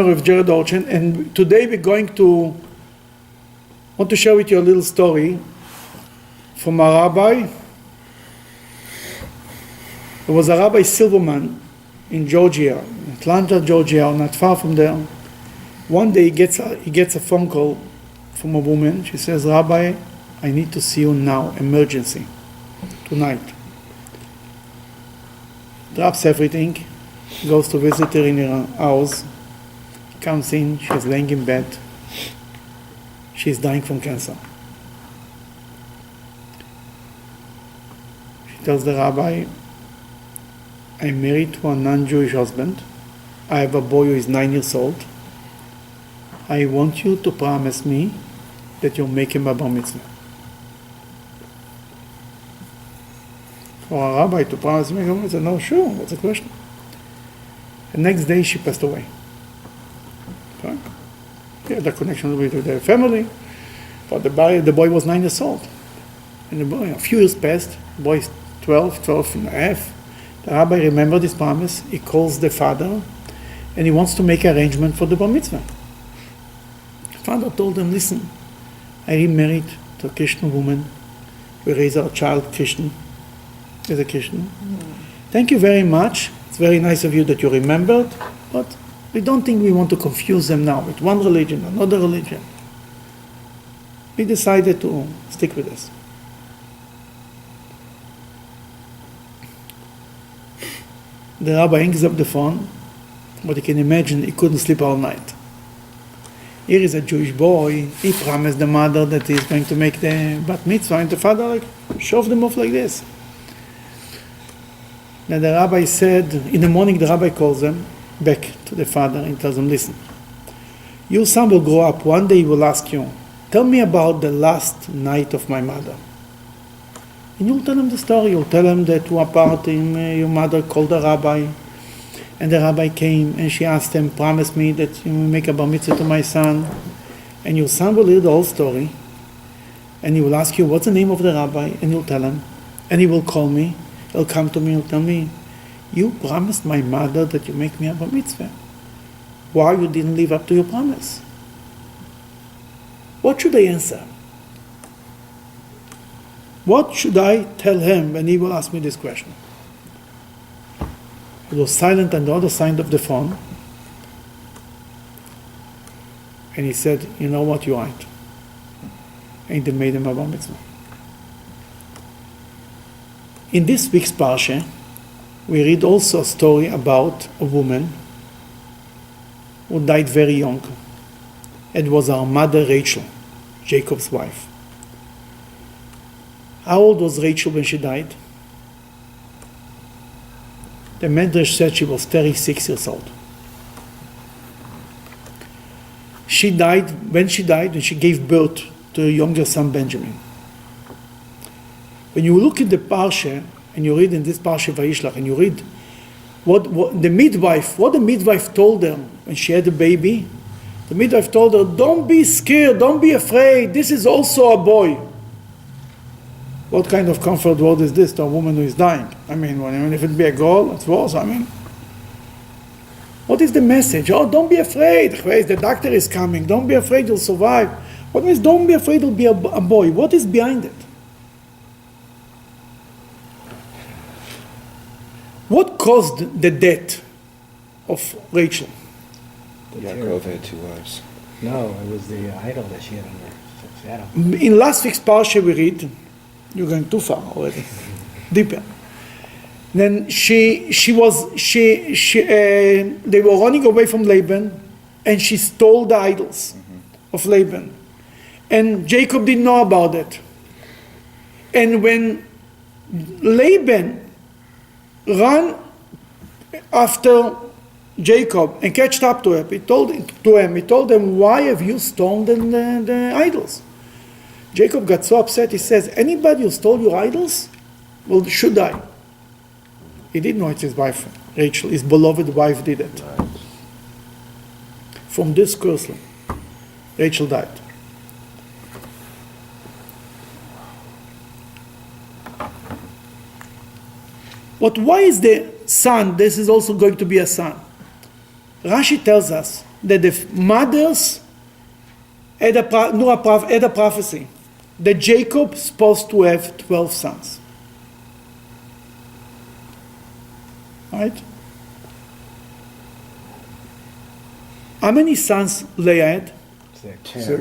of Jared Orchen, and today we're going to want to share with you a little story from a rabbi. There was a Rabbi Silverman in Georgia, Atlanta, Georgia, not far from there. One day he gets a phone call from a woman. She says, "Rabbi, I need to see you now, emergency, tonight." Drops everything, goes to visit her in her house. Comes in, she's laying in bed. She's dying from cancer. She tells the rabbi, "I'm married to a non-Jewish husband. I have a boy who is 9 years old. I want you to promise me that you'll make him a bar mitzvah." For a rabbi to promise me a bar mitzvah, no, sure, what's the question? The next day she passed away. Right? He had a connection with the family, but the boy was 9 years old. And the boy, a few years passed, the boy is 12 and a half. The rabbi remembered his promise. He calls the father, and he wants to make an arrangement for the bar mitzvah. The father told him, "Listen, I remarried to a Christian woman. We raise our child Christian, as a Christian. Thank you very much. It's very nice of you that you remembered, but we don't think we want to confuse them now with one religion, another religion. We decided to stick with this." The rabbi hangs up the phone, but you can imagine he couldn't sleep all night. Here is a Jewish boy. He promised the mother that he's going to make the bat mitzvah, and the father shoved them off like this. Then the rabbi said, in the morning the rabbi calls them back to the father and tells him, "Listen, your son will grow up. One day he will ask you, tell me about the last night of my mother." And you'll tell him the story. You'll tell him that one part your mother called the rabbi, and the rabbi came and she asked him, "Promise me that you will make a bar mitzvah to my son." And your son will hear the whole story, and he will ask you, "What's the name of the rabbi?" And you'll tell him, and he will call me. He'll come to me, he'll tell me, "You promised my mother that you make me a bar mitzvah. Why you didn't live up to your promise?" What should I answer? What should I tell him when he will ask me this question? He was silent on the other side of the phone. And he said, "You know what, you're right." And they made him a bar mitzvah. In this week's Parsha, we read also a story about a woman who died very young. It was our mother Rachel, Jacob's wife. How old was Rachel when she died? The Medrash said she was 36 years old. When she gave birth to her younger son Benjamin. When you look at the Parsha, and you read in this Parsha Vayishlach, and you read what the midwife told her when she had a baby, the midwife told her, "Don't be scared, don't be afraid, this is also a boy." What kind of comfort word is this to a woman who is dying? I mean, if it be a girl, it's worse. What is the message? "Oh, don't be afraid. The doctor is coming. Don't be afraid, you'll survive." What means "don't be afraid, it'll be a boy"? What is behind it? What caused the death of Rachel? Yaakov had 2 wives. No, it was the idol that she had on her shadow. In last week's Parsha we read, you're going too far already, deeper. Then they were running away from Laban, and she stole the idols of Laban. And Jacob didn't know about it. And when Laban ran after Jacob and catched up to him, he told them, "Why have you stolen the idols?" Jacob got so upset, he says, "Anybody who stole your idols, should die." He didn't know it's his wife, Rachel, his beloved wife did it. From this curse, Rachel died. But why is the son, this is also going to be a son? Rashi tells us that the mothers had a prophecy that Jacob's supposed to have 12 sons. Right? How many sons Leah had?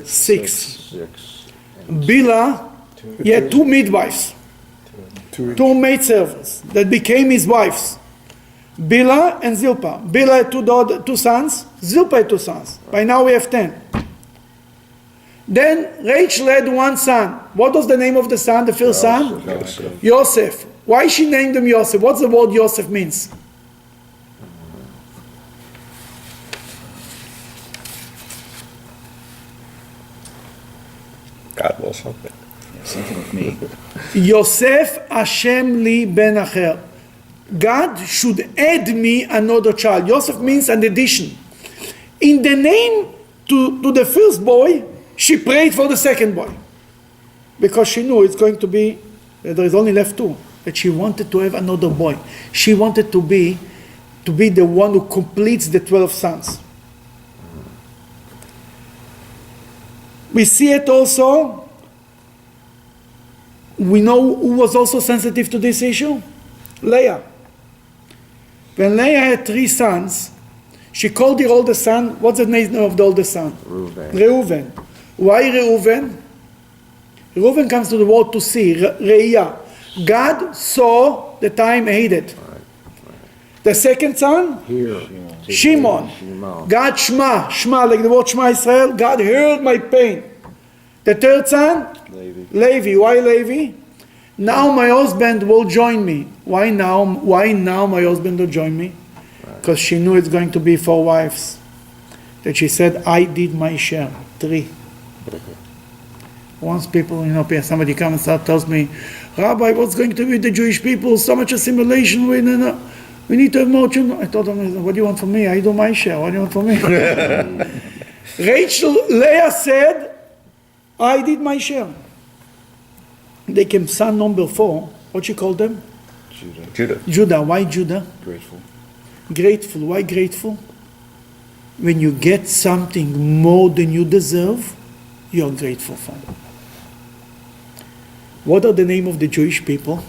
Six. Six. Bilhah, he had two midwives, two maidservants that became his wives. Bilhah and Zilpah. Bilhah had two sons, Zilpah had two sons. By now we have 10. Then Rachel had one son. What was the name of the son, the first son? Yosef. Why she named him Yosef? What's the word Yosef means? God will something. Something with me. Yosef Hashem li ben acher. God should add me another child. Yosef means an addition. In the name to the first boy, she prayed for the second boy. Because she knew it's going to be, there is only left two. That she wanted to have another boy. She wanted to be the one who completes the 12 sons. We see it also. We know who was also sensitive to this issue? Leah. When Leah had 3 sons, she called the oldest son, what's the name of the oldest son? Reuven. Why Reuven? Reuven comes to the word to see, Re'iyah. God saw the time hated. The second son? Shimon. God Shema, like the word Shema Israel, God heard my pain. The third son? Levi. Why Levi? Now my husband will join me. Why now my husband will join me? Because she knew it's going to be 4 wives. That she said, I did my share. 3. Once people, somebody comes and tells me, Rabbi, what's going to be with the Jewish people? So much assimilation. We need to have more children. I told them, what do you want from me? I do my share. What do you want from me? Leah said, I did my share. They came son number 4. What she called them? Judah. Why Judah? Grateful. Why grateful? When you get something more than you deserve, you're grateful for. What are the name of the Jewish people?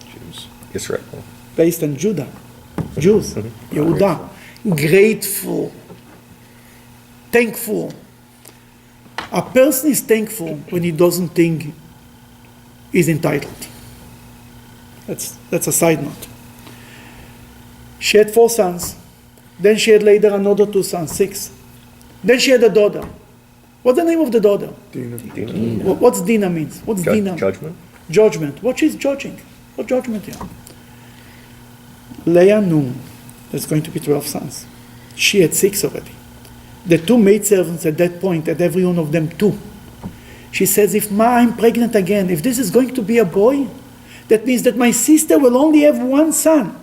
Jews. Israel. Based on Judah. Jews. Yehuda. Grateful. Thankful. A person is thankful when he doesn't think he's entitled. That's a side note. She had 4 sons. Then she had later another 2 sons, 6. Then she had a daughter. What's the name of the daughter? Dina. What's Dina means? What's Dina? Judgment. Judgment. What she's judging? What judgment here? Leah knew there's going to be 12 sons. She had 6 already. The 2 maidservants at that point had every one of them 2. She says, if I'm pregnant again, if this is going to be a boy, that means that my sister will only have 1 son.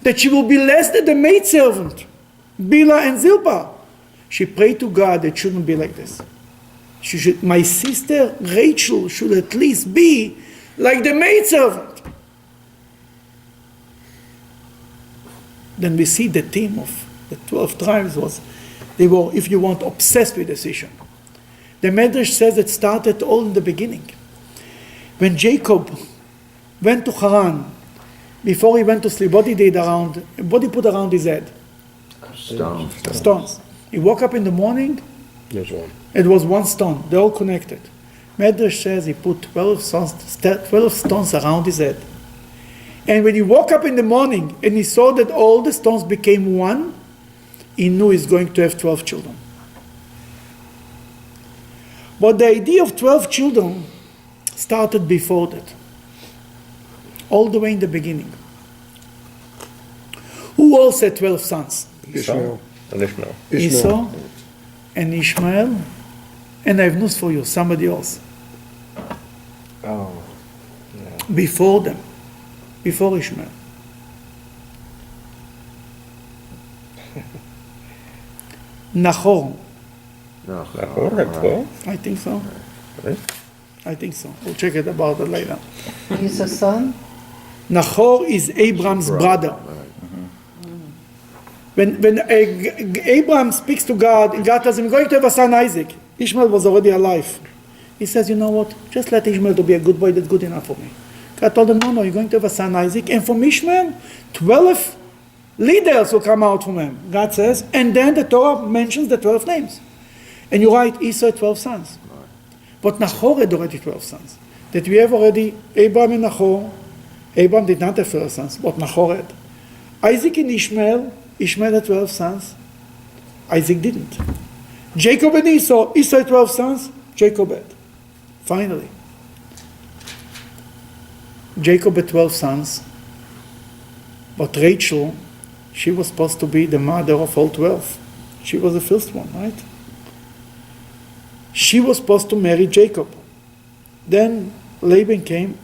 That she will be less than the maidservant, Bilhah and Zilpah. She prayed to God that it shouldn't be like this. My sister Rachel should at least be like the maidservant. Then we see the theme of the 12 tribes they were, if you want, obsessed with this issue. The Medrash says it started all in the beginning. When Jacob went to Haran, before he went to sleep, what he did what he put around his head? Stones. He woke up in the morning, There's one. it was 1 stone, they're all connected. Medrash says he put 12 stones around his head. And when he woke up in the morning and he saw that all the stones became 1, he knew he's going to have 12 children. But the idea of 12 children started before that. All the way in the beginning. Who all said 12 sons? Ishmael. And Ishmael. Esau and Ishmael. And I have news for you, somebody else. Oh, yeah. Before them. Before Ishmael. Nahor. Nahor had 12? I think so. Right? I think so. We'll check it about it later. He's a son? Nahor is Abraham's brother. When Abraham speaks to God, and God tells him, "I'm going to have a son, Isaac." Ishmael was already alive. He says, "You know what? Just let Ishmael to be a good boy. That's good enough for me." God told him, "No, you're going to have a son, Isaac, and from Ishmael, 12 leaders will come out from him." God says, and then the Torah mentions the 12 names. And you're right, Esau had 12 sons. But Nahor had already 12 sons. That we have already Abraham and Nahor. Abraham did not have 12 sons, but Nahor had. Isaac and Ishmael had 12 sons. Isaac didn't. Jacob and Esau had 12 sons. Jacob had. Finally. Jacob had 12 sons. But Rachel, she was supposed to be the mother of all 12. She was the first one, right? She was supposed to marry Jacob. Then Laban came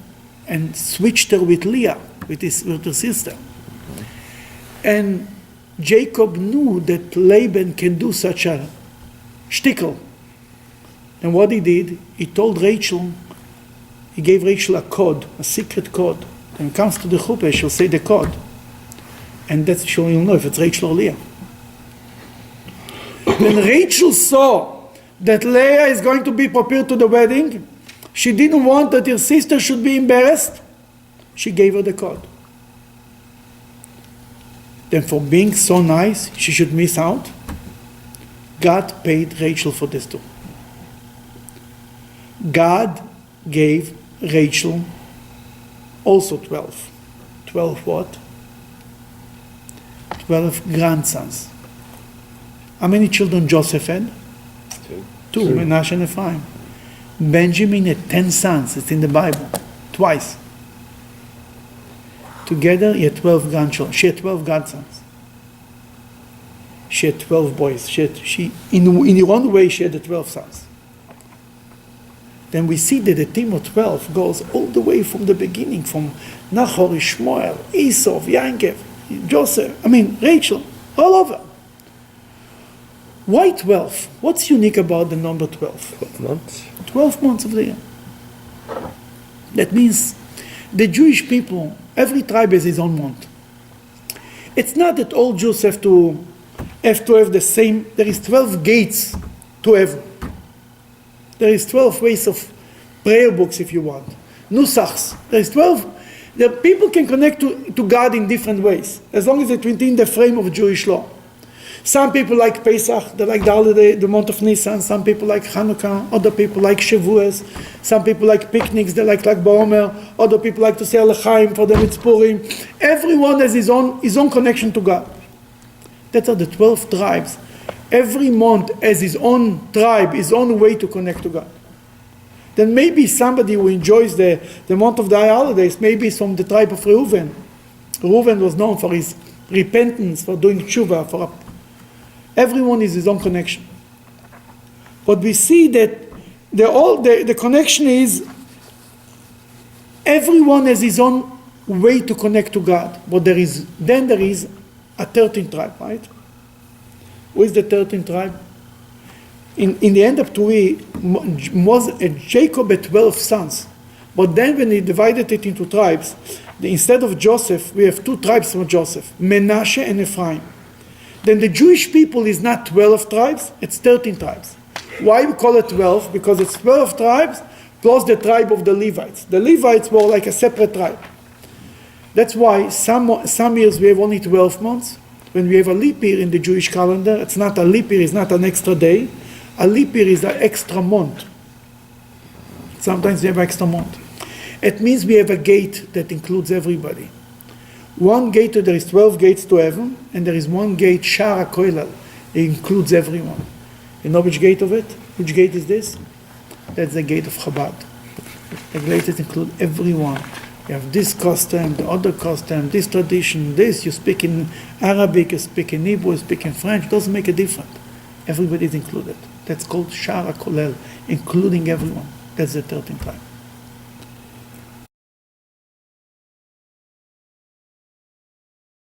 and switched her with Leah, with her sister. And Jacob knew that Laban can do such a shtickle. And what he did, he told Rachel, he gave Rachel a code, a secret code. When it comes to the chuppah, she'll say the code. And that's how you'll know if it's Rachel or Leah. When Rachel saw that Leah is going to be prepared to the wedding, she didn't want that her sister should be embarrassed. She gave her the code. Then for being so nice, she should miss out. God paid Rachel for this too. God gave Rachel also 12. 12 what? 12 grandsons. How many children Joseph had? Two, Menashe and Ephraim. Benjamin had 10 sons. It's in the Bible. Twice. Together, he had 12 grandchildren. She had 12 grandsons. She had 12 boys. In her own way, she had the 12 sons. Then we see that the team of 12 goes all the way from the beginning, from Nahor, Ishmael, Esau, Yaakov, Joseph, Rachel, all over. Why 12? What's unique about the number 12? 12 months. 12 months of the year. That means the Jewish people, every tribe has his own month. It's not that all Jews have to have the same. There is 12 gates to heaven. There is 12 ways of prayer books if you want. Nusachs. There is 12. The people can connect to God in different ways, as long as it's within the frame of Jewish law. Some people like Pesach, they like the holiday, the month of Nisan. Some people like Hanukkah. Other people like Shavuos. Some people like picnics, they like Ba'omer. Other people like to say Al-Chaim, for them it's Purim. Everyone has his own connection to God. That's how the 12 tribes. Every month has his own tribe, his own way to connect to God. Then maybe somebody who enjoys the month of the high holidays, maybe it's from the tribe of Reuven. Reuven was known for his repentance, for doing tshuva, everyone is his own connection. But we see that the connection is everyone has his own way to connect to God. But there is a 13th tribe, right? Who is the 13th tribe? In the end of Tu'i, Jacob had 12 sons. But then when he divided it into tribes, instead of Joseph, we have two tribes from Joseph, Menashe and Ephraim. Then the Jewish people is not 12 tribes, it's 13 tribes. Why we call it 12? Because it's 12 tribes plus the tribe of the Levites. The Levites were like a separate tribe. That's why some years we have only 12 months. When we have a leap year in the Jewish calendar, it's not a leap year, it's not an extra day. A leap year is an extra month. Sometimes we have extra month. It means we have a gate that includes everybody. One gate, there is 12 gates to heaven, and there is one gate, Shara Koilel. It includes everyone. You know which gate of it? Which gate is this? That's the gate of Chabad. The gates include everyone. You have this custom, the other custom, this tradition, this. You speak in Arabic, you speak in Hebrew, you speak in French. It doesn't make a difference. Everybody is included. That's called Shara Kolel, including everyone. That's the 13th tribe.